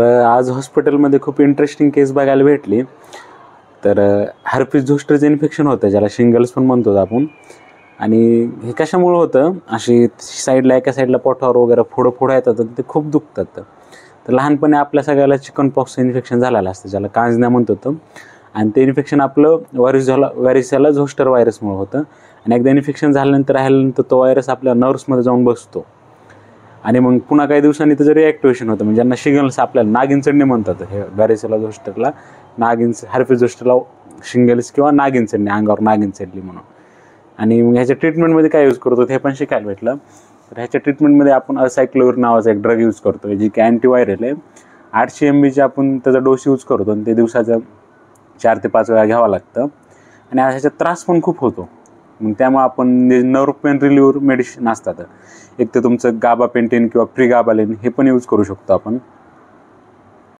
आज हॉस्पिटलमध्ये खूप इंटरेस्टिंग केस बघायला भेटली. तर हर्पीस झोस्टरचं इन्फेक्शन होतं, ज्याला शिंगल्स पण म्हणतो आपण. आणि हे कशामुळं होतं, अशी साईडला एका साईडला पोटावर वगैरे फोडं येतात आणि ते खूप दुखतात. तर लहानपणी आपल्या सगळ्याला चिकन पॉक्स इन्फेक्शन झालेलं असतं, ज्याला कांजण्या म्हणत होतं. आणि ते इन्फेक्शन आपलं व्हॅरिसेला झोस्टर व्हायरसमुळे होतं. आणि एकदा इन्फेक्शन राहिल्यानंतर तो व्हायरस आपल्या नर्व्समध्ये जाऊन बसतो. आणि मग पुन्हा काही दिवसांनी त्याचं रिॲक्टिवेशन होतं. म्हणजे ज्यांना शिंगल्स, आपल्याला नागिन चढणे म्हणतात, हे व्हॅरिसेला झोस्टरला हर्पीस झोस्टरला शिंगल्स किंवा नागिन चढणे, अंगावर नागिन चढली म्हणून. आणि मग ह्याच्या ट्रीटमेंटमध्ये काय यूज करतो हे पण शिकायला भेटलं. तर ह्याच्या ट्रीटमेंटमध्ये आपण असायक्लोव्हिर नावाचा एक ड्रग यूज करतो, जी की अँटीव्हायरल आहे. 800 MBचे आपण त्याचा डोस यूज करतो आणि ते दिवसाचा 4 ते 5 वेळा घ्यावं लागतं. आणि ह्याचा त्रास पण खूप होतो. मग त्यामुळे आपण नर्व पेन रिलीव्हर मेडिसिन असतात, एक तर तुमचं गाबापेंटिन किंवा प्रिगाबालिन हे पण यूज करू शकतो आपण.